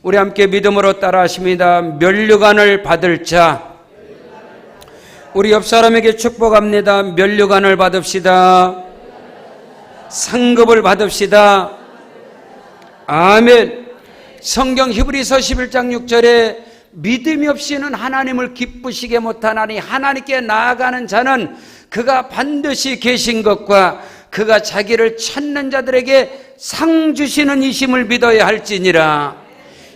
우리 함께 믿음으로 따라하십니다. 면류관을 받을 자. 우리 옆 사람에게 축복합니다. 면류관을 받읍시다. 상급을 받읍시다. 아멘. 성경 히브리서 11장 6절에 믿음이 없이는 하나님을 기쁘시게 못하나니 하나님께 나아가는 자는 그가 반드시 계신 것과 그가 자기를 찾는 자들에게 상 주시는 이심을 믿어야 할지니라.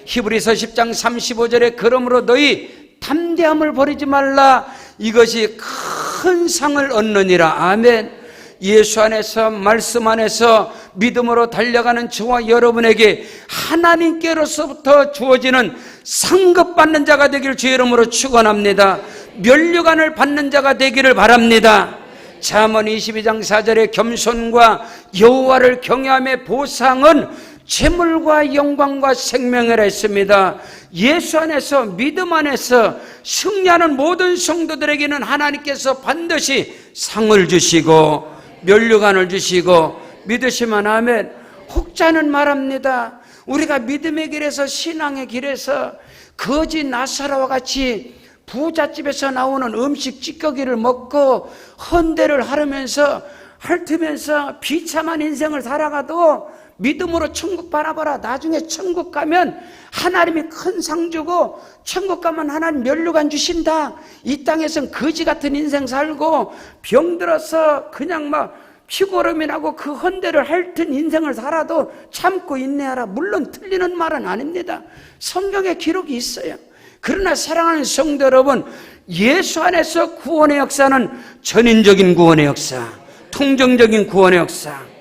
히브리서 10장 35절에 그러므로 너희 담대함을 버리지 말라. 이것이 큰 상을 얻느니라. 아멘. 예수 안에서 말씀 안에서 믿음으로 달려가는 저와 여러분에게 하나님께로서부터 주어지는 상급 받는 자가 되길 주의 이름으로 축원합니다. 면류관을 받는 자가 되기를 바랍니다. 잠언 22장 4절에 겸손과 여호와를 경외함의 보상은 재물과 영광과 생명이라 했습니다. 예수 안에서 믿음 안에서 승리하는 모든 성도들에게는 하나님께서 반드시 상을 주시고 면류관을 주시고 믿으시면 아멘. 혹자는 말합니다. 우리가 믿음의 길에서 신앙의 길에서 거지 나사로와 같이 부잣집에서 나오는 음식 찌꺼기를 먹고 헌대를 하면서 핥으면서 비참한 인생을 살아가도 믿음으로 천국 바라봐라. 나중에 천국 가면 하나님이 큰 상 주고 천국 가면 하나님 면류관 주신다. 이 땅에선 거지 같은 인생 살고 병들어서 그냥 막 피고름이 나고 그 헌대를 핥은 인생을 살아도 참고 인내하라. 물론 틀리는 말은 아닙니다. 성경에 기록이 있어요. 그러나 사랑하는 성도 여러분, 예수 안에서 구원의 역사는 전인적인 구원의 역사, 통정적인 구원의 역사.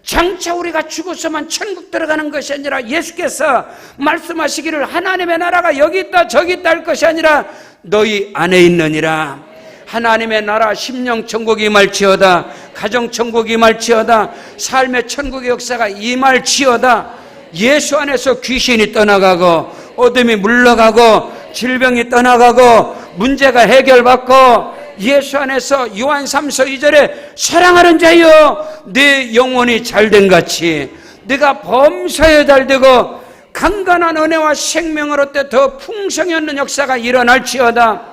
장차 우리가 죽어서만 천국 들어가는 것이 아니라 예수께서 말씀하시기를 하나님의 나라가 여기 있다 저기 있다 할 것이 아니라 너희 안에 있느니라. 하나님의 나라 심령 천국이 임할지어다. 가정 천국이 임할지어다. 삶의 천국의 역사가 임할지어다. 예수 안에서 귀신이 떠나가고 어둠이 물러가고 질병이 떠나가고 문제가 해결받고 예수 안에서 요한 3서 2절에 사랑하는 자여 내 영혼이 잘된 같이 네가 범사에 잘되고 강건한 은혜와 생명을 얻되 더 풍성히 얻는 역사가 일어날지어다.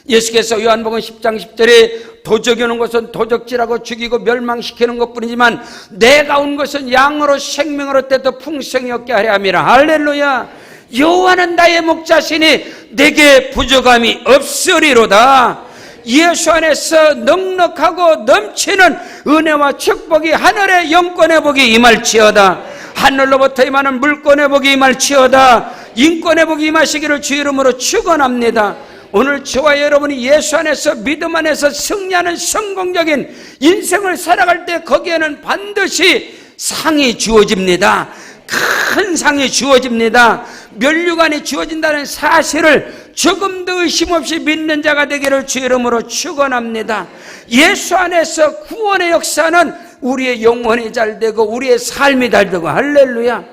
예수께서 요한복음 10장 10절에 도적이 오는 것은 도적질하고 죽이고 멸망시키는 것뿐이지만 내가 온 것은 양으로 생명을 얻되 더 풍성히 얻게 하려 함이라. 할렐루야. 여호와는 나의 목자시니 내게 부족함이 없으리로다. 예수 안에서 넉넉하고 넘치는 은혜와 축복이 하늘의 영권의 복이 임할지어다. 하늘로부터 임하는 물권의 복이 임할지어다. 인권의 복이 임하시기를 주 이름으로 축원합니다. 오늘 저와 여러분이 예수 안에서 믿음 안에서 승리하는 성공적인 인생을 살아갈 때 거기에는 반드시 상이 주어집니다. 큰 상이 주어집니다. 면류관이 주어진다는 사실을 조금도 의심 없이 믿는 자가 되기를 주 이름으로 축원합니다. 예수 안에서 구원의 역사는 우리의 영혼이 잘되고 우리의 삶이 잘되고 할렐루야.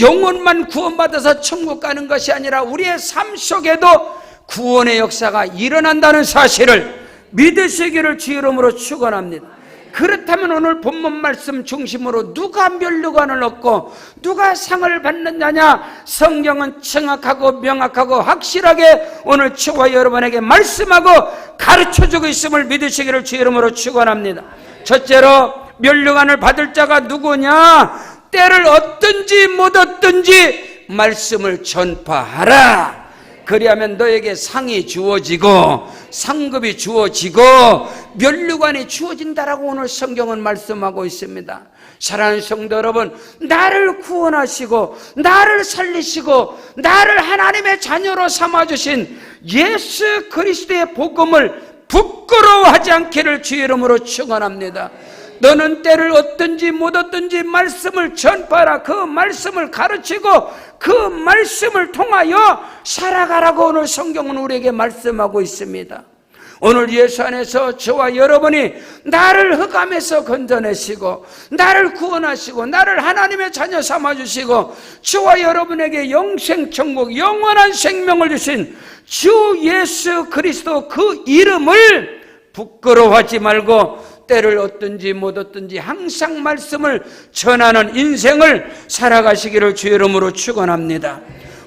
영혼만 구원받아서 천국 가는 것이 아니라 우리의 삶 속에도 구원의 역사가 일어난다는 사실을 믿으시기를 주 이름으로 축원합니다. 그렇다면 오늘 본문 말씀 중심으로 누가 면류관을 얻고 누가 상을 받느냐냐, 성경은 정확하고 명확하고 확실하게 오늘 저와 여러분에게 말씀하고 가르쳐주고 있음을 믿으시기를 주 이름으로 축원합니다. 첫째로 면류관을 받을 자가 누구냐? 때를 얻든지 못 얻든지 말씀을 전파하라. 그리하면 너에게 상이 주어지고 상급이 주어지고 면류관이 주어진다라고 오늘 성경은 말씀하고 있습니다. 사랑하는 성도 여러분, 나를 구원하시고 나를 살리시고 나를 하나님의 자녀로 삼아주신 예수 그리스도의 복음을 부끄러워하지 않기를 주 이름으로 축원합니다. 너는 때를 얻든지 못 얻든지 말씀을 전파하라. 그 말씀을 가르치고 그 말씀을 통하여 살아가라고 오늘 성경은 우리에게 말씀하고 있습니다. 오늘 예수 안에서 저와 여러분이 나를 흑암에서 건져내시고 나를 구원하시고 나를 하나님의 자녀 삼아주시고 저와 여러분에게 영생천국 영원한 생명을 주신 주 예수 그리스도 그 이름을 부끄러워하지 말고 때를 얻든지 못 얻든지 항상 말씀을 전하는 인생을 살아가시기를 주의 이름으로 축원합니다.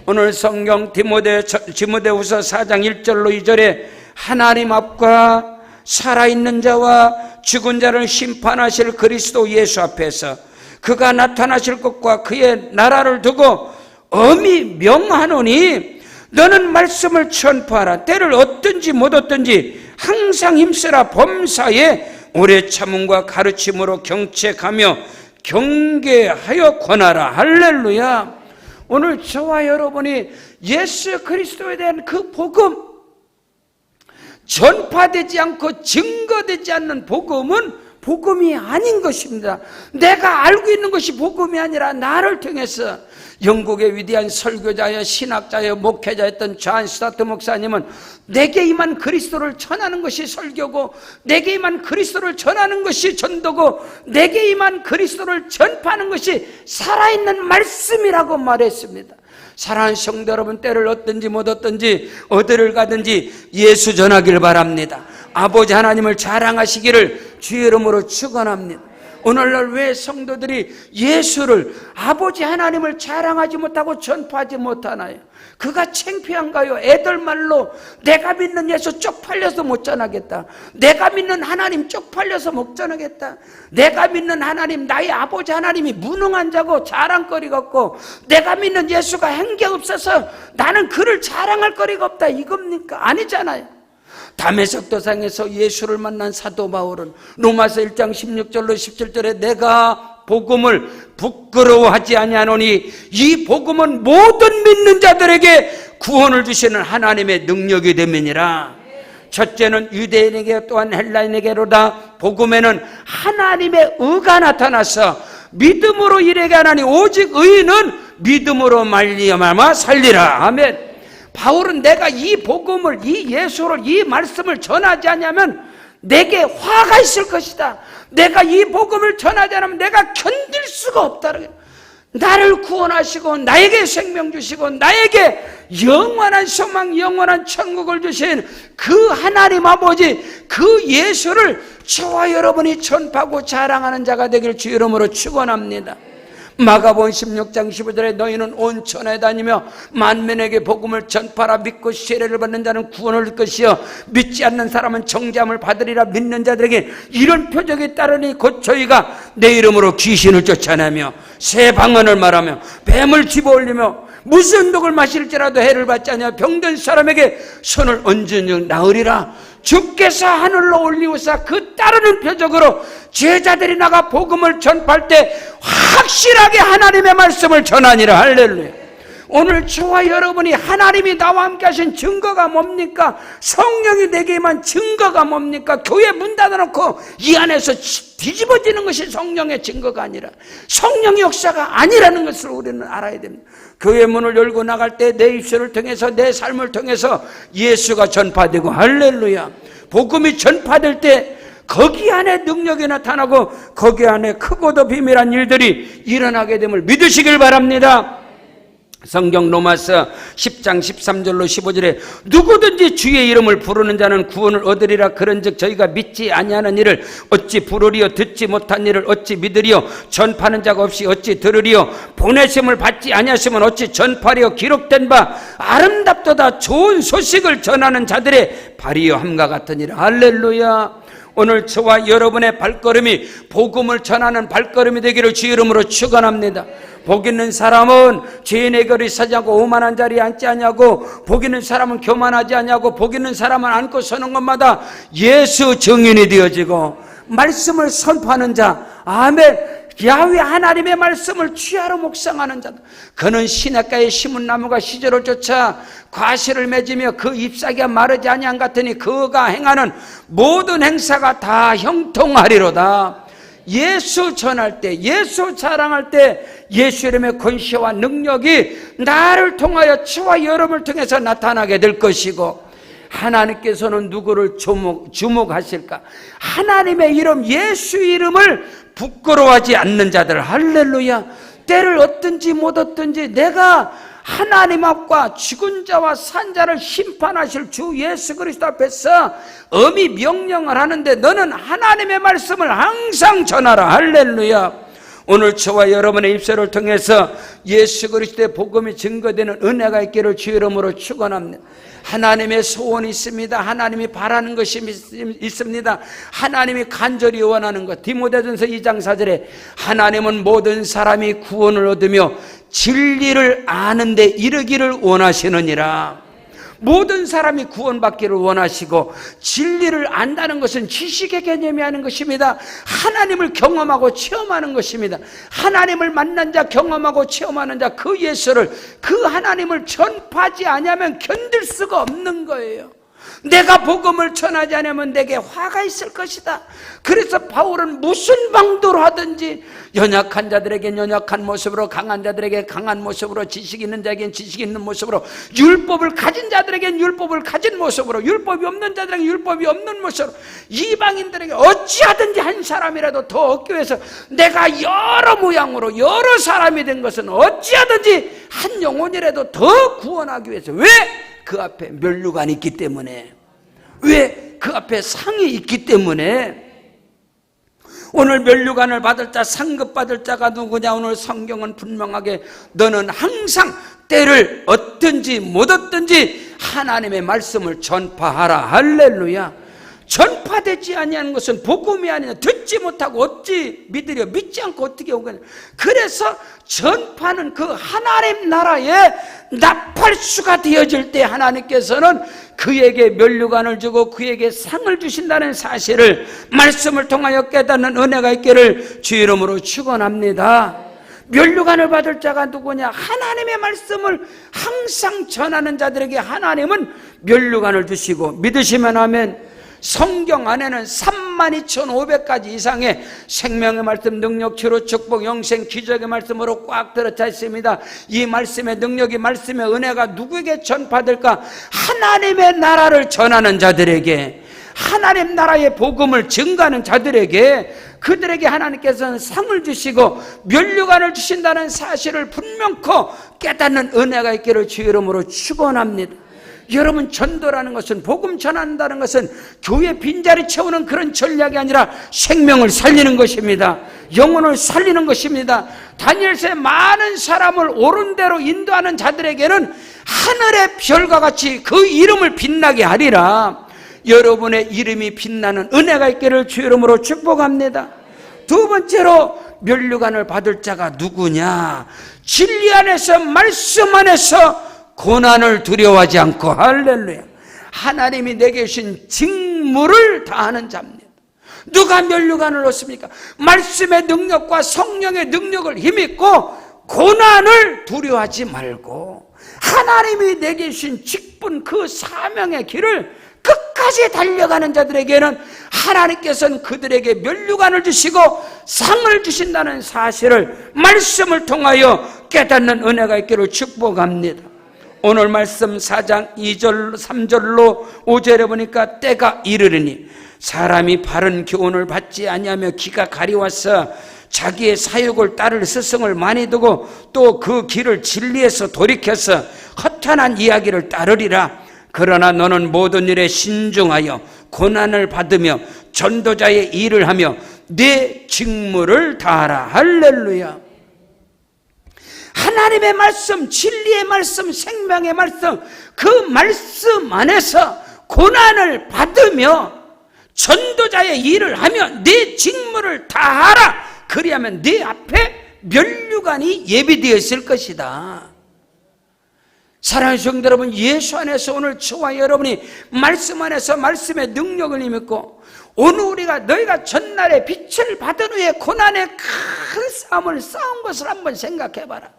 오늘 성경 디모데후서 4장 1절로 2절에 하나님 앞과 살아있는 자와 죽은 자를 심판하실 그리스도 예수 앞에서 그가 나타나실 것과 그의 나라를 두고 엄히 명하노니 너는 말씀을 전파하라. 때를 얻든지 못 얻든지 항상 힘쓰라. 범사에 오래 참음과 가르침으로 경책하며 경계하여 권하라. 할렐루야. 오늘 저와 여러분이 예수 그리스도에 대한 그 복음, 전파되지 않고 증거되지 않는 복음은 복음이 아닌 것입니다. 내가 알고 있는 것이 복음이 아니라 나를 통해서 영국의 위대한 설교자여 신학자여 목회자였던 존 스타트 목사님은 내게 임한 그리스도를 전하는 것이 설교고 내게 임한 그리스도를 전하는 것이 전도고 내게 임한 그리스도를 전파하는 것이 살아있는 말씀이라고 말했습니다. 사랑하는 성도 여러분, 때를 얻든지 못 얻든지 어디를 가든지 예수 전하길 바랍니다. 아버지 하나님을 자랑하시기를 주의 이름으로 축원합니다. 오늘날 왜 성도들이 예수를, 아버지 하나님을 자랑하지 못하고 전파하지 못하나요? 그가 창피한가요? 애들 말로 내가 믿는 예수 쪽팔려서 못 전하겠다, 내가 믿는 하나님 쪽팔려서 못 전하겠다, 내가 믿는 하나님, 나의 아버지 하나님이 무능한 자고 자랑거리 같고 내가 믿는 예수가 행격 없어서 나는 그를 자랑할 거리가 없다, 이겁니까? 아니잖아요. 다메섹 도상에서 예수를 만난 사도 바울은 로마서 1장 16절로 17절에 내가 복음을 부끄러워하지 아니하노니 이 복음은 모든 믿는 자들에게 구원을 주시는 하나님의 능력이 됨이니라. 첫째는 유대인에게 또한 헬라인에게로다. 복음에는 하나님의 의가 나타나서 믿음으로 이르게 하나니 오직 의인은 믿음으로 말미암아 살리라. 아멘. 바울은 내가 이 복음을, 이 예수를, 이 말씀을 전하지 않으면 내게 화가 있을 것이다, 내가 이 복음을 전하지 않으면 내가 견딜 수가 없다. 나를 구원하시고 나에게 생명 주시고 나에게 영원한 소망, 영원한 천국을 주신 그 하나님 아버지, 그 예수를 저와 여러분이 전파하고 자랑하는 자가 되길 주의 이름으로 축원합니다. 마가복음 16장 15절에 너희는 온 천하에 다니며 만민에게 복음을 전파하라. 믿고 세례를 받는 자는 구원을 얻을 것이요 믿지 않는 사람은 정죄함을 받으리라. 믿는 자들에게 이런 표적이 따르니 곧 저희가 내 이름으로 귀신을 쫓아내며 새 방언을 말하며 뱀을 집어올리며 무슨 독을 마실지라도 해를 받지 아니하며 병든 사람에게 손을 얹은 즉 나으리라. 주께서 하늘로 올리우사 그 따르는 표적으로 제자들이 나가 복음을 전파할 때 확실하게 하나님의 말씀을 전하니라. 할렐루야. 오늘 저와 여러분이 하나님이 나와 함께 하신 증거가 뭡니까? 성령이 내게만 증거가 뭡니까? 교회 문 닫아놓고 이 안에서 뒤집어지는 것이 성령의 증거가 아니라 성령의 역사가 아니라는 것을 우리는 알아야 됩니다. 교회 문을 열고 나갈 때 내 입술을 통해서 내 삶을 통해서 예수가 전파되고, 할렐루야, 복음이 전파될 때 거기 안에 능력이 나타나고 거기 안에 크고도 비밀한 일들이 일어나게 됨을 믿으시길 바랍니다. 성경 로마서 10장 13절로 15절에 누구든지 주의 이름을 부르는 자는 구원을 얻으리라. 그런즉 저희가 믿지 아니하는 일을 어찌 부르리요? 듣지 못한 일을 어찌 믿으리요? 전파하는 자가 없이 어찌 들으리요? 보내심을 받지 아니하시면 어찌 전파리요? 기록된 바 아름답도다 좋은 소식을 전하는 자들의 발이요 함과 같으니라. 할렐루야. 오늘 저와 여러분의 발걸음이 복음을 전하는 발걸음이 되기를 주의 이름으로 축원합니다. 복 있는 사람은 죄인의 거리 서지 않고 오만한 자리에 앉지 않냐고, 복 있는 사람은 교만하지 않냐고, 복 있는 사람은 앉고 서는 것마다 예수 증인이 되어지고 말씀을 선포하는 자, 아멘, 야훼 하나님의 말씀을 취하로 묵상하는 자다. 그는 시냇가에 심은 나무가 시절을 쫓아 과실을 맺으며 그 잎사귀가 마르지 아니한 같으니 그가 행하는 모든 행사가 다 형통하리로다. 예수 전할 때, 예수 자랑할 때 예수 이름의 권세와 능력이 나를 통하여 저와 여러분을 통해서 나타나게 될 것이고, 하나님께서는 누구를 주목하실까? 하나님의 이름, 예수 이름을 부끄러워하지 않는 자들. 할렐루야. 때를 얻든지 못 얻든지 내가 하나님 앞과 죽은 자와 산 자를 심판하실 주 예수 그리스도 앞에서 엄히 명령을 하는데 너는 하나님의 말씀을 항상 전하라. 할렐루야. 오늘 저와 여러분의 입술을 통해서 예수 그리스도의 복음이 증거되는 은혜가 있기를 주 이름으로 축원합니다. 하나님의 소원이 있습니다. 하나님이 바라는 것이 있습니다. 하나님이 간절히 원하는 것. 디모데전서 2장 4절에 하나님은 모든 사람이 구원을 얻으며 진리를 아는 데 이르기를 원하시느니라. 모든 사람이 구원받기를 원하시고, 진리를 안다는 것은 지식의 개념이 아닌 것입니다. 하나님을 경험하고 체험하는 것입니다. 하나님을 만난 자, 경험하고 체험하는 자, 그 예수를, 그 하나님을 전파하지 않으면 견딜 수가 없는 거예요. 내가 복음을 전하지 않으면 내게 화가 있을 것이다. 그래서 바울은 무슨 방도로 하든지 연약한 자들에겐 연약한 모습으로, 강한 자들에게 강한 모습으로, 지식 있는 자에겐 지식 있는 모습으로, 율법을 가진 자들에겐 율법을 가진 모습으로, 율법이 없는 자들에겐 율법이 없는 모습으로, 이방인들에게 어찌하든지 한 사람이라도 더 얻기 위해서 내가 여러 모양으로 여러 사람이 된 것은 어찌하든지 한 영혼이라도 더 구원하기 위해서. 왜? 그 앞에 면류관이 있기 때문에. 왜? 그 앞에 상이 있기 때문에. 오늘 면류관을 받을 자, 상급 받을 자가 누구냐? 오늘 성경은 분명하게 너는 항상 때를 얻든지 못 얻든지 하나님의 말씀을 전파하라. 할렐루야. 전파되지 아니하는 것은 복음이 아니냐. 듣지 못하고 어찌 믿으려? 믿지 않고 어떻게 오겠냐. 그래서 전파는 그 하나님 나라의 나팔수가 되어질 때 하나님께서는 그에게 면류관을 주고 그에게 상을 주신다는 사실을 말씀을 통하여 깨닫는 은혜가 있기를 주 이름으로 축원합니다. 면류관을 받을 자가 누구냐? 하나님의 말씀을 항상 전하는 자들에게 하나님은 면류관을 주시고, 믿으시면 아멘. 성경 안에는 32,500가지 이상의 생명의 말씀, 능력, 치료, 축복, 영생, 기적의 말씀으로 꽉 들어차 있습니다. 이 말씀의 능력이, 말씀의 은혜가 누구에게 전파될까? 하나님의 나라를 전하는 자들에게, 하나님 나라의 복음을 증가하는 자들에게, 그들에게 하나님께서는 상을 주시고 면류관을 주신다는 사실을 분명코 깨닫는 은혜가 있기를 주 이름으로 축원합니다. 여러분, 전도라는 것은, 복음 전한다는 것은 교회 빈자리 채우는 그런 전략이 아니라 생명을 살리는 것입니다. 영혼을 살리는 것입니다. 다니엘서에 많은 사람을 옳은 대로 인도하는 자들에게는 하늘의 별과 같이 그 이름을 빛나게 하리라. 여러분의 이름이 빛나는 은혜가 있기를 주 이름으로 축복합니다. 두 번째로, 면류관을 받을 자가 누구냐? 진리 안에서, 말씀 안에서 고난을 두려워하지 않고, 할렐루야, 하나님이 내게 주신 직무를 다하는 자입니다. 누가 면류관을 얻습니까? 말씀의 능력과 성령의 능력을 힘입고 고난을 두려워하지 말고 하나님이 내게 주신 직분, 그 사명의 길을 끝까지 달려가는 자들에게는 하나님께서는 그들에게 면류관을 주시고 상을 주신다는 사실을 말씀을 통하여 깨닫는 은혜가 있기를 축복합니다. 오늘 말씀 4장 2절 3절로 5절에 보니까 때가 이르리니 사람이 바른 교훈을 받지 아니하며 기가 가리워서 자기의 사욕을 따를 스승을 많이 두고 또 그 길을 진리에서 돌이켜서 허탄한 이야기를 따르리라. 그러나 너는 모든 일에 신중하여 고난을 받으며 전도자의 일을 하며 내 직무를 다하라. 할렐루야. 하나님의 말씀, 진리의 말씀, 생명의 말씀, 그 말씀 안에서 고난을 받으며 전도자의 일을 하며 네 직무를 다하라. 그리하면 네 앞에 면류관이 예비되어 있을 것이다. 사랑하는 성도 여러분, 예수 안에서 오늘 저와 여러분이 말씀 안에서 말씀의 능력을 힘입고 오늘 우리가 너희가 전날에 빛을 받은 후에 고난의 큰 싸움을 싸운 것을 한번 생각해봐라.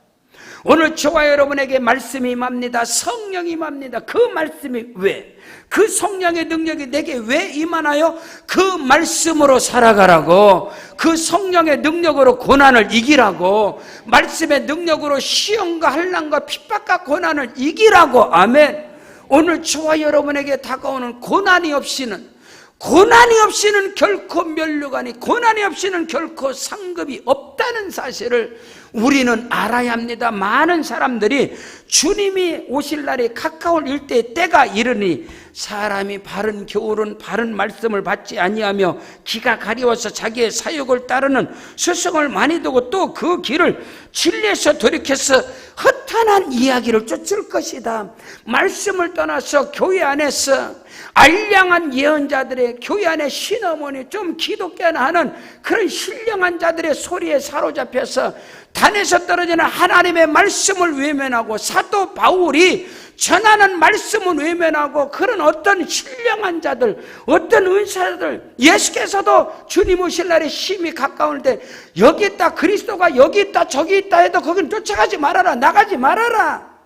오늘 저와 여러분에게 말씀이 임합니다. 성령이 임합니다. 그 말씀이 왜? 그 성령의 능력이 내게 왜 임하나요? 그 말씀으로 살아가라고, 그 성령의 능력으로 고난을 이기라고, 말씀의 능력으로 시험과 환난과 핍박과 고난을 이기라고. 아멘. 오늘 저와 여러분에게 다가오는 고난이 없이는 결코 면류관이, 고난이 없이는 결코 상급이 없다는 사실을 우리는 알아야 합니다. 많은 사람들이 주님이 오실 날이 가까울 일대에 때가 이르니 사람이 바른 교훈은 바른 말씀을 받지 아니하며 기가 가려워서 자기의 사욕을 따르는 스승을 많이 두고 또 그 길을 진리에서 돌이켜서 허탄한 이야기를 쫓을 것이다. 말씀을 떠나서 교회 안에서 알량한 예언자들의, 교회 안에 신어머니 좀 기독교나 하는 그런 신령한 자들의 소리에 사로잡혀서 단에서 떨어지는 하나님의 말씀을 외면하고 사도 바울이 전하는 말씀은 외면하고 그런 어떤 신령한 자들, 어떤 은사들, 예수께서도 주님 오실 날에 심히 가까울 때 여기 있다, 그리스도가 여기 있다, 저기 있다 해도 거긴 쫓아가지 말아라, 나가지 말아라.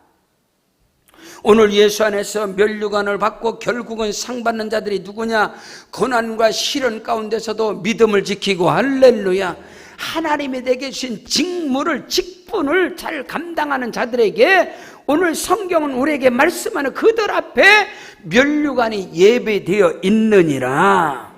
오늘 예수 안에서 면류관을 받고 결국은 상 받는 자들이 누구냐? 고난과 시련 가운데서도 믿음을 지키고, 할렐루야, 하나님이 내게 주신 직분을 잘 감당하는 자들에게 오늘 성경은 우리에게 말씀하는 그들 앞에 면류관이 예배되어 있느니라.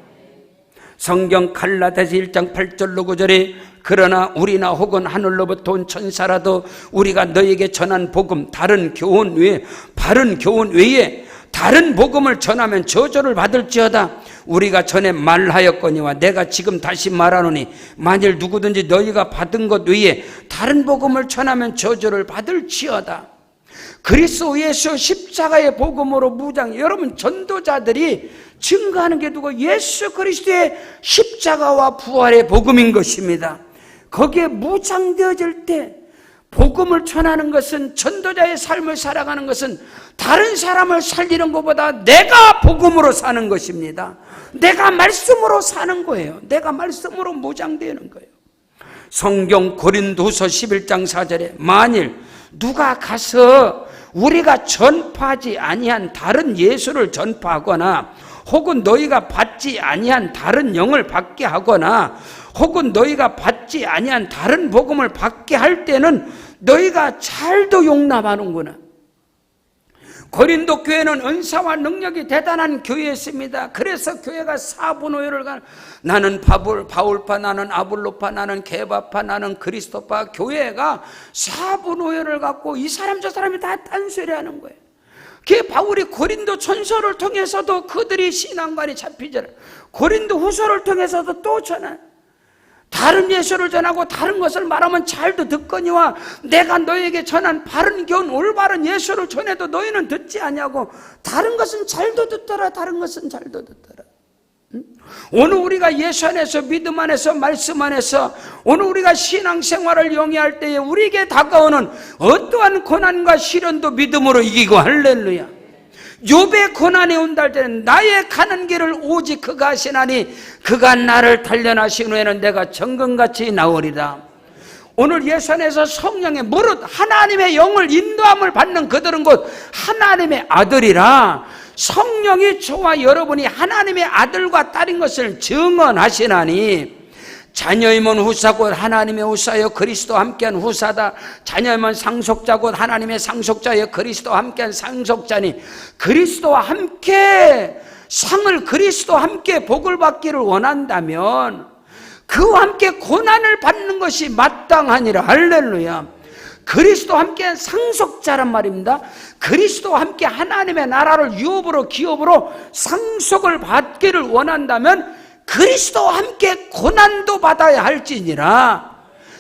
성경 갈라디아서 1장 8절로 9절에 그러나 우리나 혹은 하늘로부터 온 천사라도 우리가 너에게 전한 복음, 바른 교훈 외에 다른 복음을 전하면 저주를 받을지어다. 우리가 전에 말하였거니와 내가 지금 다시 말하노니 만일 누구든지 너희가 받은 것 외에 다른 복음을 전하면 저주를 받을지어다. 그리스도 예수 십자가의 복음으로 무장, 여러분 전도자들이 증거하는 게 누구? 예수 그리스도의 십자가와 부활의 복음인 것입니다. 거기에 무장되어질 때 복음을 전하는 것은, 전도자의 삶을 살아가는 것은 다른 사람을 살리는 것보다 내가 복음으로 사는 것입니다. 내가 말씀으로 사는 거예요. 내가 말씀으로 무장되는 거예요. 성경 고린도후서 11장 4절에 만일 누가 가서 우리가 전파하지 아니한 다른 예수를 전파하거나 혹은 너희가 받지 아니한 다른 영을 받게 하거나 혹은 너희가 받지 아니한 다른 복음을 받게 할 때는 너희가 잘도 용납하는구나. 고린도 교회는 은사와 능력이 대단한 교회였습니다. 그래서 교회가 사분오열을 가는, 나는 바울파, 나는 아볼로파, 나는 게바파, 나는 그리스도파, 교회가 사분오열을 갖고 이 사람 저 사람이 다 딴소리하는 거예요. 그 바울이 고린도 전서를 통해서도 그들이 신앙관이 잡히지 않아요. 고린도 후서를 통해서도 또 전해, 다른 예수를 전하고 다른 것을 말하면 잘도 듣거니와 내가 너에게 전한 바른 교훈, 올바른 예수를 전해도 너희는 듣지 아니하고 다른 것은 잘도 듣더라, 다른 것은 잘도 듣더라. 오늘 우리가 예수 안에서, 믿음 안에서, 말씀 안에서 오늘 우리가 신앙생활을 영위할 때에 우리에게 다가오는 어떠한 고난과 시련도 믿음으로 이기고, 할렐루야. 욥의 고난이 온다 할 때는 나의 가는 길을 오직 그가 하시나니 그가 나를 단련하신 후에는 내가 정금같이 나오리라. 오늘 예수 안에서 성령의 무릇 하나님의 영을 인도함을 받는 그들은 곧 하나님의 아들이라. 성령이 저와 여러분이 하나님의 아들과 딸인 것을 증언하시나니 자녀이면 후사 곧 하나님의 후사여 그리스도와 함께한 후사다. 자녀이면 상속자 곧 하나님의 상속자여 그리스도와 함께한 상속자니 그리스도와 함께 상을, 그리스도와 함께 복을 받기를 원한다면 그와 함께 고난을 받는 것이 마땅하니라. 할렐루야. 그리스도와 함께 상속자란 말입니다. 그리스도와 함께 하나님의 나라를 유업으로 기업으로 상속을 받기를 원한다면 그리스도와 함께 고난도 받아야 할지니라.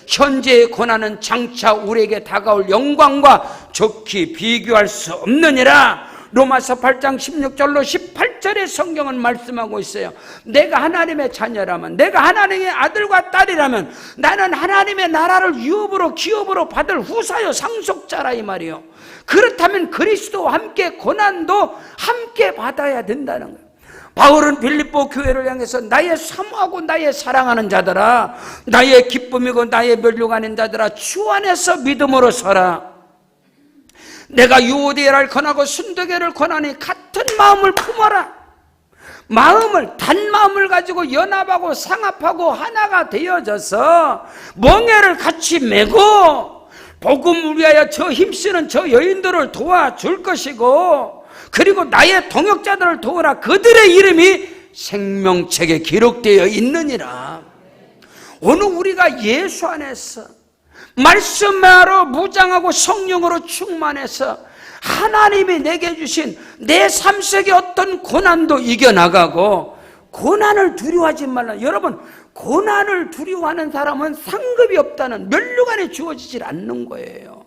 현재의 고난은 장차 우리에게 다가올 영광과 좋게 비교할 수 없느니라. 로마서 8장 16절로 18절의 성경은 말씀하고 있어요. 내가 하나님의 자녀라면, 내가 하나님의 아들과 딸이라면 나는 하나님의 나라를 유업으로 기업으로 받을 후사요 상속자라 이 말이요. 그렇다면 그리스도와 함께 고난도 함께 받아야 된다는 거예요. 바울은 빌립보 교회를 향해서 나의 사모하고 나의 사랑하는 자들아, 나의 기쁨이고 나의 면류관인 자들아, 주 안에서 믿음으로 서라. 내가 유오디아를 권하고 순도계를 권하니 같은 마음을 품어라. 단 마음을 가지고 연합하고 상합하고 하나가 되어져서 멍에를 같이 메고 복음을 위하여 저 힘쓰는 저 여인들을 도와줄 것이고, 그리고 나의 동역자들을 도우라. 그들의 이름이 생명책에 기록되어 있느니라. 오늘 우리가 예수 안에서 말씀으로 무장하고 성령으로 충만해서 하나님이 내게 주신 내 삶 속의 어떤 고난도 이겨나가고, 고난을 두려워하지 말라. 여러분, 고난을 두려워하는 사람은 상급이 없다는 면류관이 주어지질 않는 거예요.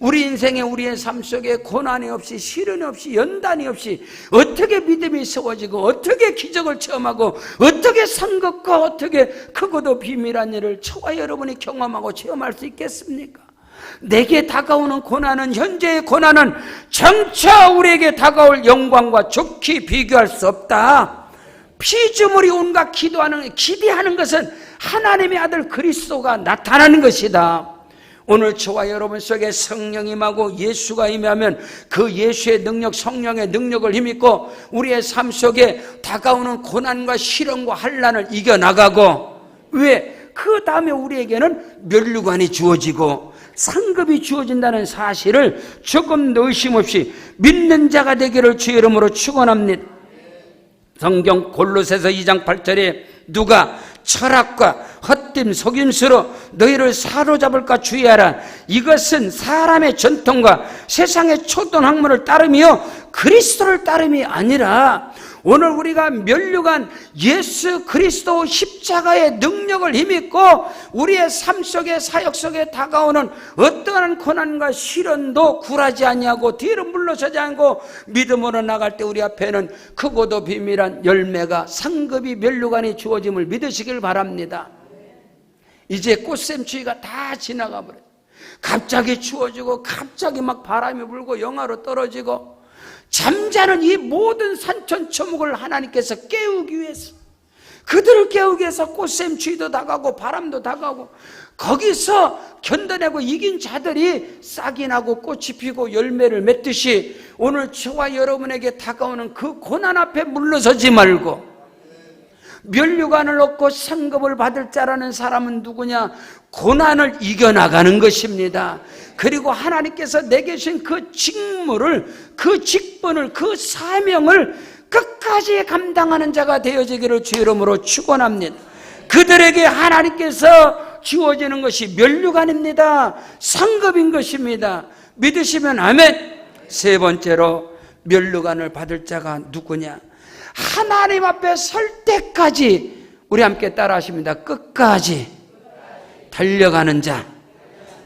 우리 인생에, 우리의 삶 속에 고난이 없이, 시련이 없이, 연단이 없이 어떻게 믿음이 세워지고, 어떻게 기적을 체험하고, 어떻게 상급과 어떻게 크고도 비밀한 일을 저와 여러분이 경험하고 체험할 수 있겠습니까? 내게 다가오는 고난은, 현재의 고난은 장차 우리에게 다가올 영광과 좋게 비교할 수 없다. 피조물이 온갖 기대하는 것은 하나님의 아들 그리스도가 나타나는 것이다. 오늘 저와 여러분 속에 성령이 임하고 예수가 임하면 그 예수의 능력, 성령의 능력을 힘입고 우리의 삶 속에 다가오는 고난과 시련과 환난을 이겨나가고, 왜? 그 다음에 우리에게는 면류관이 주어지고 상급이 주어진다는 사실을 조금도 의심 없이 믿는 자가 되기를 주의 이름으로 축원합니다. 성경 골로새서 2장 8절에 누가 철학과 헛된 속임수로 너희를 사로잡을까 주의하라. 이것은 사람의 전통과 세상의 초돈 학문을 따르며 그리스도를 따름이 아니라, 오늘 우리가 면류관 예수 그리스도 십자가의 능력을 힘입고 우리의 삶 속에, 사역 속에 다가오는 어떠한 고난과 시련도 굴하지 아니하고 뒤로 물러서지 않고 믿음으로 나갈 때 우리 앞에는 크고도 비밀한 열매가, 상급이, 면류관이 주어짐을 믿으시길 바랍니다. 이제 꽃샘추위가 다 지나가 버려요. 갑자기 추워지고 갑자기 막 바람이 불고 영하로 떨어지고, 잠자는 이 모든 산천초목을 하나님께서 깨우기 위해서, 그들을 깨우기 위해서 꽃샘추위도 다가오고 바람도 다가오고, 거기서 견뎌내고 이긴 자들이 싹이 나고 꽃이 피고 열매를 맺듯이 오늘 저와 여러분에게 다가오는 그 고난 앞에 물러서지 말고, 면류관을 얻고 상급을 받을 자라는 사람은 누구냐? 고난을 이겨나가는 것입니다. 그리고 하나님께서 내게 주신 그 직무를, 그 직분을, 그 사명을 끝까지 감당하는 자가 되어지기를 주의 이름으로 축원합니다. 그들에게 하나님께서 주어지는 것이 면류관입니다. 상급인 것입니다. 믿으시면 아멘. 세 번째로, 면류관을 받을 자가 누구냐? 하나님 앞에 설 때까지, 우리 함께 따라 하십니다. 끝까지 달려가는 자,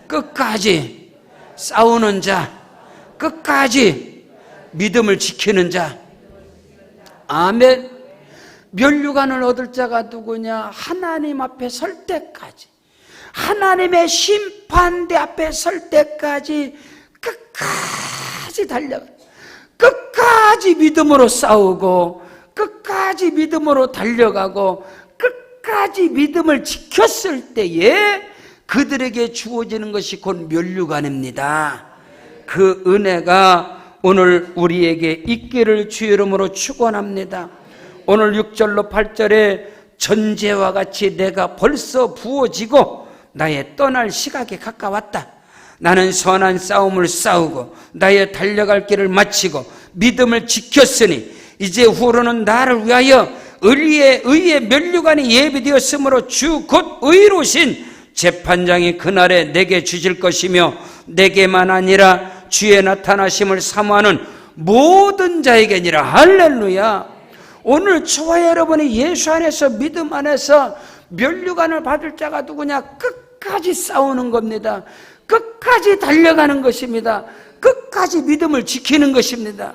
끝까지 싸우는 자, 끝까지 믿음을 지키는 자. 아멘. 면류관을 얻을 자가 누구냐? 하나님 앞에 설 때까지, 하나님의 심판대 앞에 설 때까지 끝까지 달려가, 끝까지 믿음으로 싸우고, 끝까지 믿음으로 달려가고, 끝까지 믿음을 지켰을 때에 그들에게 주어지는 것이 곧 면류관입니다. 그 은혜가 오늘 우리에게 있기를 주의 이름으로 축원합니다. 오늘 6절로 8절에 전제와 같이 내가 벌써 부어지고 나의 떠날 시각에 가까웠다. 나는 선한 싸움을 싸우고 나의 달려갈 길을 마치고 믿음을 지켰으니 이제 후로는 나를 위하여 의의 면류관이 예비되었으므로 주 곧 의로우신 재판장이 그날에 내게 주실 것이며, 내게만 아니라 주의 나타나심을 사모하는 모든 자에게니라. 할렐루야. 오늘 저와 여러분이 예수 안에서, 믿음 안에서 면류관을 받을 자가 누구냐? 끝까지 싸우는 겁니다. 끝까지 달려가는 것입니다. 끝까지 믿음을 지키는 것입니다.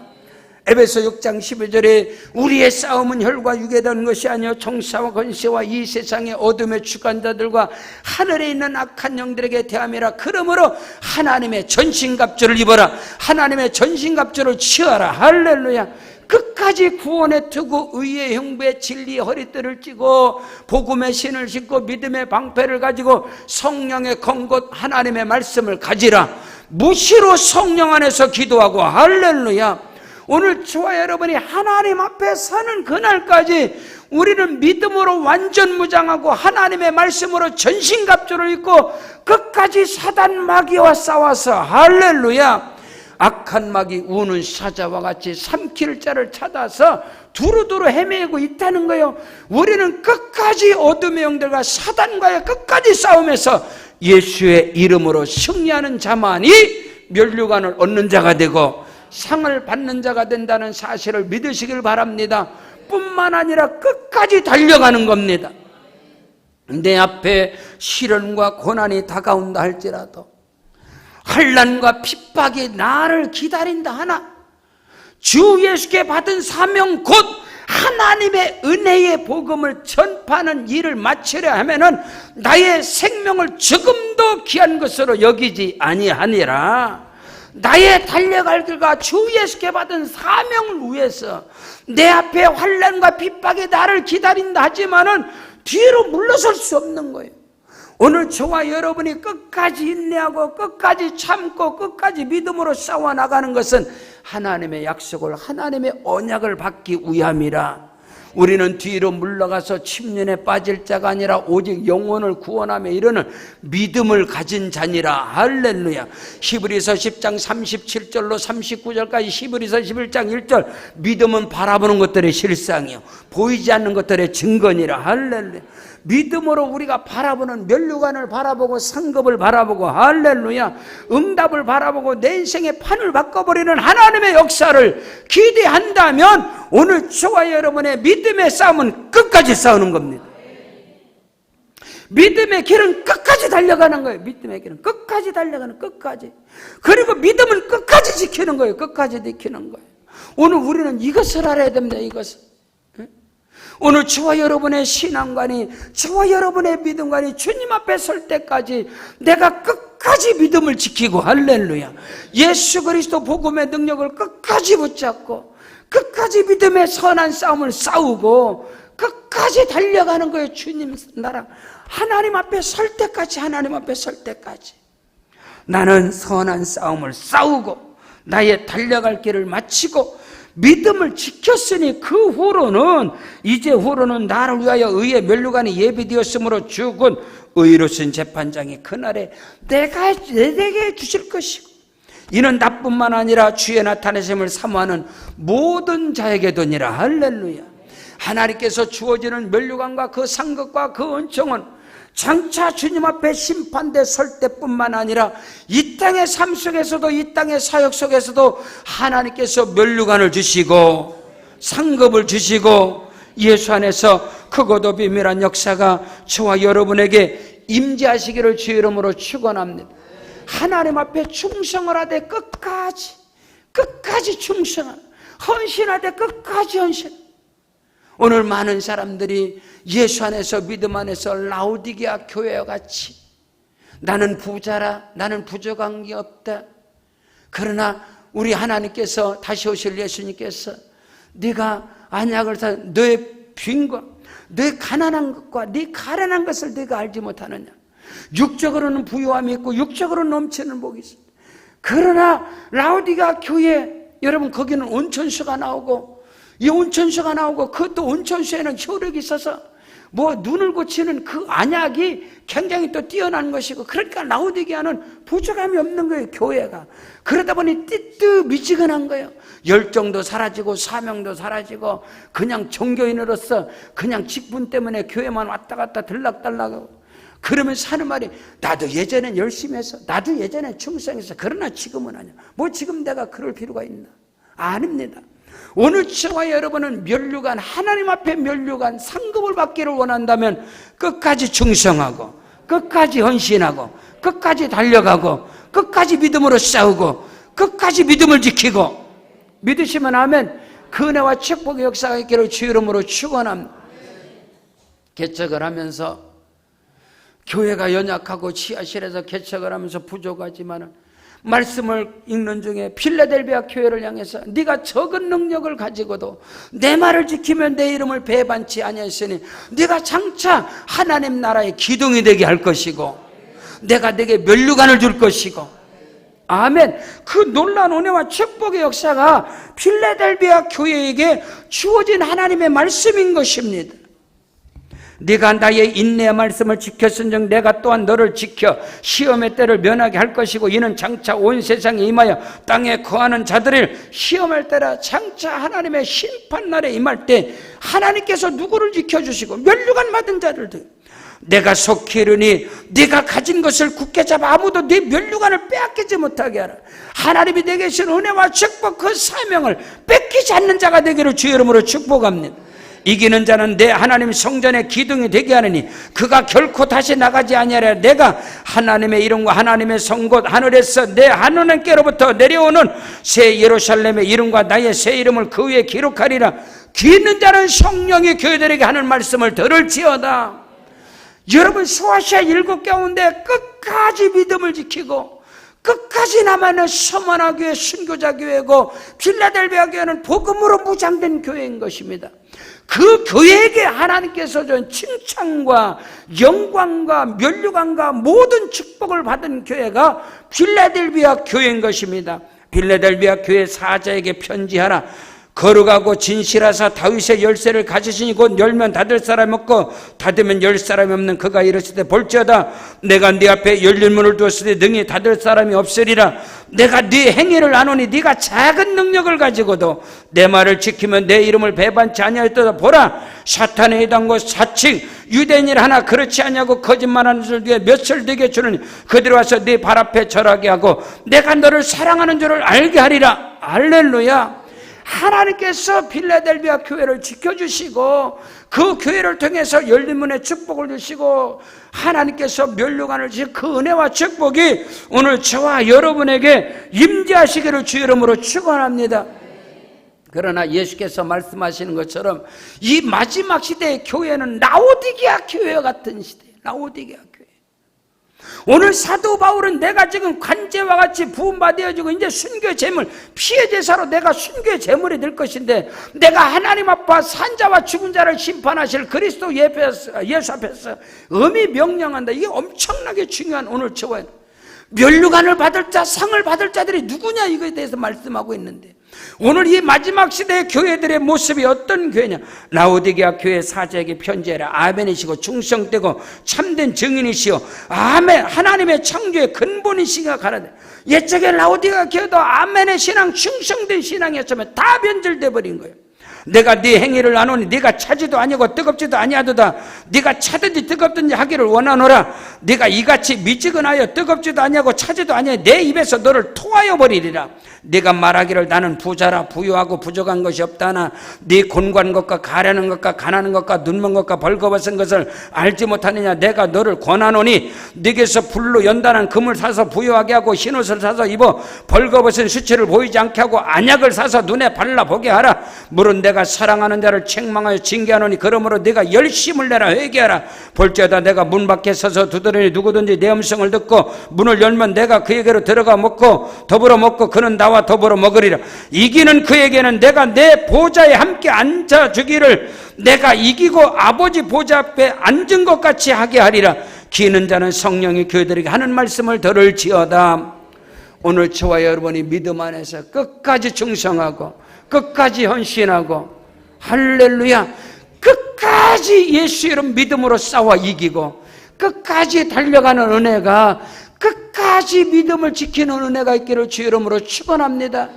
에베소 6장 12절에 우리의 싸움은 혈과 육에 대한 것이 아니요 정사와 권세와 이 세상의 어둠의 주관자들과 하늘에 있는 악한 영들에게 대함이라. 그러므로 하나님의 전신갑주를 입어라. 하나님의 전신갑주를 취하라. 할렐루야. 끝까지 구원의 투구, 의의 형부의 진리의 허리띠를 찌고 복음의 신을 신고 믿음의 방패를 가지고 성령의 검곧 하나님의 말씀을 가지라. 무시로 성령 안에서 기도하고. 할렐루야. 오늘 저와 여러분이 하나님 앞에 서는 그날까지 우리는 믿음으로 완전 무장하고 하나님의 말씀으로 전신갑주를 입고 끝까지 사단 마귀와 싸워서, 할렐루야, 악한 마귀 우는 사자와 같이 삼킬 자를 찾아서 두루두루 헤매고 있다는 거예요. 우리는 끝까지 어둠의 영들과 사단과의 끝까지 싸움에서 예수의 이름으로 승리하는 자만이 면류관을 얻는 자가 되고 상을 받는 자가 된다는 사실을 믿으시길 바랍니다. 뿐만 아니라 끝까지 달려가는 겁니다. 내 앞에 시련과 고난이 다가온다 할지라도, 환난과 핍박이 나를 기다린다 하나, 주 예수께 받은 사명 곧 하나님의 은혜의 복음을 전파하는 일을 마치려 하면은 나의 생명을 조금도 귀한 것으로 여기지 아니하니라. 나의 달려갈 길과 주 예수께 받은 사명을 위해서 내 앞에 환난과 핍박이 나를 기다린다 하지만은 뒤로 물러설 수 없는 거예요. 오늘 저와 여러분이 끝까지 인내하고 끝까지 참고 끝까지 믿음으로 싸워 나가는 것은 하나님의 약속을, 하나님의 언약을 받기 위함이라. 우리는 뒤로 물러가서 침륜에 빠질 자가 아니라 오직 영혼을 구원하며 이르는 믿음을 가진 자니라. 할렐루야. 히브리서 10장 37절로 39절까지 히브리서 11장 1절, 믿음은 바라보는 것들의 실상이요 보이지 않는 것들의 증거니라. 할렐루야. 믿음으로 우리가 바라보는 면류관을 바라보고 상급을 바라보고, 할렐루야, 응답을 바라보고 내 인생의 판을 바꿔버리는 하나님의 역사를 기대한다면 오늘 저와 여러분의 믿음의 싸움은 끝까지 싸우는 겁니다. 믿음의 길은 끝까지 달려가는 거예요. 믿음의 길은 끝까지 달려가는, 끝까지. 그리고 믿음은 끝까지 지키는 거예요. 끝까지 지키는 거예요. 오늘 우리는 이것을 알아야 됩니다. 이것을. 오늘 저와 여러분의 신앙관이, 저와 여러분의 믿음관이 주님 앞에 설 때까지 내가 끝까지 믿음을 지키고, 할렐루야, 예수 그리스도 복음의 능력을 끝까지 붙잡고 끝까지 믿음의 선한 싸움을 싸우고 끝까지 달려가는 거예요. 주님 나라 하나님 앞에 설 때까지, 하나님 앞에 설 때까지 나는 선한 싸움을 싸우고 나의 달려갈 길을 마치고 믿음을 지켰으니 그 후로는, 이제 후로는 나를 위하여 의의 면류관이 예비되었으므로 죽은 의로우신 재판장이 그날에 내게 주실 것이고, 이는 나뿐만 아니라 주의 나타내심을 사모하는 모든 자에게도니라. 할렐루야. 하나님께서 주어지는 면류관과 그 상급과 그 은총은 장차 주님 앞에 심판대 설 때뿐만 아니라 이 땅의 삶 속에서도, 이 땅의 사역 속에서도 하나님께서 면류관을 주시고 상급을 주시고 예수 안에서 크고도 비밀한 역사가 저와 여러분에게 임재하시기를 주의 이름으로 축원합니다. 하나님 앞에 충성을 하되 끝까지 충성하는, 헌신하되 끝까지 헌신. 오늘 많은 사람들이 예수 안에서, 믿음 안에서 라오디게아 교회와 같이 나는 부자라, 나는 부족한 게 없다. 그러나 우리 하나님께서, 다시 오실 예수님께서 네가 안약을 사, 너의 빈과 너의 가난한 것과 네 가난한 것을 네가 알지 못하느냐. 육적으로는 부유함이 있고 육적으로는 넘치는 복이 있습니다. 그러나 라오디게아 교회, 여러분 거기는 온천수가 나오고, 이 온천수가 나오고 그것도 온천수에는 효력이 있어서 뭐 눈을 고치는 그 안약이 굉장히 또 뛰어난 것이고, 그러니까 라오디게아는 부족함이 없는 거예요. 교회가. 그러다 보니 띠뜻미지근한 거예요. 열정도 사라지고 사명도 사라지고 그냥 종교인으로서 그냥 직분 때문에 교회만 왔다 갔다 들락달락하고, 그러면서 하는 말이 나도 예전엔 열심히 해서, 나도 예전엔 충성해서, 그러나 지금은 아니야. 뭐 지금 내가 그럴 필요가 있나? 아닙니다. 오늘 저와 여러분은 면류관, 하나님 앞에 면류관 상급을 받기를 원한다면 끝까지 충성하고 끝까지 헌신하고 끝까지 달려가고 끝까지 믿음으로 싸우고 끝까지 믿음을 지키고, 믿으시면 아멘. 그 은혜와 축복의 역사가 있기를 주의 이름으로 축원합니다. 개척을 하면서 교회가 연약하고 지하실에서 개척을 하면서 부족하지만 말씀을 읽는 중에 필라델비아 교회를 향해서 네가 적은 능력을 가지고도 내 말을 지키면 내 이름을 배반치 아니하시니 네가 장차 하나님 나라의 기둥이 되게 할 것이고 내가 네게 면류관을 줄 것이고, 아멘. 그 놀라운 은혜와 축복의 역사가 필라델비아 교회에게 주어진 하나님의 말씀인 것입니다. 네가 나의 인내의 말씀을 지켰은즉 내가 또한 너를 지켜 시험의 때를 면하게 할 것이고 이는 장차 온 세상에 임하여 땅에 거하는 자들을 시험할 때라. 장차 하나님의 심판날에 임할 때 하나님께서 누구를 지켜주시고 면류관 받은 자를 내가 속히 이르니 네가 가진 것을 굳게 잡아 아무도 네 면류관을 빼앗기지 못하게 하라. 하나님이 내게 주신 은혜와 축복 그 사명을 뺏기지 않는 자가 되기를 주의 이름으로 축복합니다. 이기는 자는 내 하나님 성전의 기둥이 되게 하느니 그가 결코 다시 나가지 아니하리라. 내가 하나님의 이름과 하나님의 성곳 하늘에서 내 하나님께로부터 내려오는 새 예루살렘의 이름과 나의 새 이름을 그 위에 기록하리라. 귀 있는 자는 성령이 교회들에게 하는 말씀을 들을지어다. 여러분, 소아시아 7 가운데 끝까지 믿음을 지키고 끝까지 남아있는 서머나 교회 순교자 교회고 필라델비아 교회는 복음으로 무장된 교회인 것입니다. 그 교회에게 하나님께서 준 칭찬과 영광과 면류관과 모든 축복을 받은 교회가 필라델비아 교회인 것입니다. 필라델비아 교회 사자에게 편지하라. 거룩하고 진실하사 다윗의 열쇠를 가지시니 곧 열면 닫을 사람이 없고 닫으면 열 사람이 없는 그가 이르시되 볼지어다 내가 네 앞에 열린 문을 두었으니 능히 닫을 사람이 없으리라. 내가 네 행위를 아노니 네가 작은 능력을 가지고도 내 말을 지키면 내 이름을 배반치 아니하였도다. 보라, 사탄의 해당과 사칭 유대인일 하나 그렇지 아니하고 거짓말하는 줄 뒤에 몇을 되게 주느니 그들이 와서 네 발 앞에 절하게 하고 내가 너를 사랑하는 줄을 알게 하리라. 할렐루야. 하나님께서 필라델비아 교회를 지켜주시고 그 교회를 통해서 열린 문의 축복을 주시고 하나님께서 면류관을 주신 그 은혜와 축복이 오늘 저와 여러분에게 임재하시기를 주의 이름으로 축원합니다. 그러나 예수께서 말씀하시는 것처럼 이 마지막 시대의 교회는 라오디게아 교회와 같은 시대예요. 라오디게아 교회. 오늘 사도 바울은 내가 지금 관제와 같이 부음받아지고 이제 순교의 제물, 피의 제사로 내가 순교의 제물이 될 것인데 내가 하나님 앞과 산자와 죽은 자를 심판하실 그리스도 예수 앞에서 엄히 명령한다. 이게 엄청나게 중요한 오늘 저와 면류관을 받을 자, 상을 받을 자들이 누구냐 이거에 대해서 말씀하고 있는데 오늘 이 마지막 시대의 교회들의 모습이 어떤 교회냐. 라오디게아 교회 사자에게 편지해라. 아멘이시고 충성되고 참된 증인이시오. 아멘, 하나님의 창조의 근본이시가 가라되. 옛적에 라오디게아 교회도 아멘의 신앙, 충성된 신앙이었으면 다 변질돼 버린 거예요. 내가 네 행위를 아노니 네가 차지도 아니고 뜨겁지도 아니하도다. 네가 차든지 뜨겁든지 하기를 원하노라. 네가 이같이 미지근하여 뜨겁지도 아니하고 차지도 아니하여 내 입에서 너를 토하여 버리리라. 네가 말하기를 나는 부자라 부유하고 부족한 것이 없다나 네 곤고한 것과 가련한 것과 가난한 것과 눈먼 것과 벌거벗은 것을 알지 못하느냐. 내가 너를 권하노니 네게서 불로 연단한 금을 사서 부유하게 하고 흰옷을 사서 입어 벌거벗은 수치를 보이지 않게 하고 안약을 사서 눈에 발라보게 하라. 물은 내가 사랑하는 자를 책망하여 징계하노니 그러므로 네가 열심을 내라. 회개하라. 볼지어다 내가 문 밖에 서서 두드리니 누구든지 내 음성을 듣고 문을 열면 내가 그에게로 들어가 먹고 더불어 먹고 그는 나와 더불어 먹으리라. 이기는 그에게는 내가 내 보좌에 함께 앉아주기를 내가 이기고 아버지 보좌 앞에 앉은 것 같이 하게 하리라. 기는 자는 성령이 교회들에게 하는 말씀을 들을지어다. 오늘 저와 여러분이 믿음 안에서 끝까지 충성하고 끝까지 헌신하고 할렐루야 끝까지 예수 이름 믿음으로 싸워 이기고 끝까지 달려가는 은혜가 끝까지 믿음을 지키는 은혜가 있기를 주의 이름으로 축원합니다.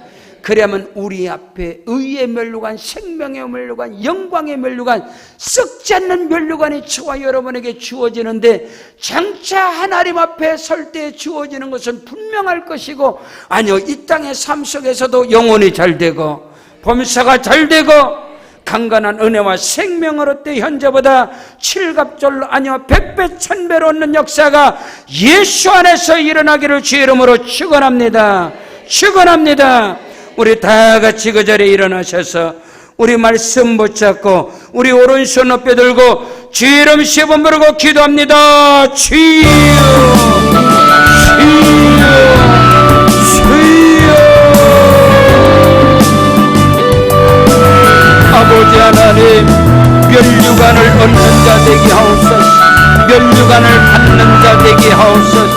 그러면 우리 앞에 의의 면류관, 생명의 면류관, 영광의 면류관, 썩지 않는 면류관이 저와 여러분에게 주어지는데 장차 하나님 앞에 설 때 주어지는 것은 분명할 것이고 아니요 이 땅의 삶 속에서도 영혼이 잘 되고 범사가 잘 되고 강건한 은혜와 생명을 얻되 현재보다 칠갑절로 아니요 백배 천배로 얻는 역사가 예수 안에서 일어나기를 주의 이름으로 축원합니다. 축원합니다. 우리 다 같이 그 자리에 일어나셔서 우리 말씀 붙잡고 우리 오른손 높여 들고 주의 이름 10번 부르고 기도합니다. 주여 아버지 하나님 면류관을 얻는 자 되게 하옵소서. 면류관을 받는 자 되게 하옵소서.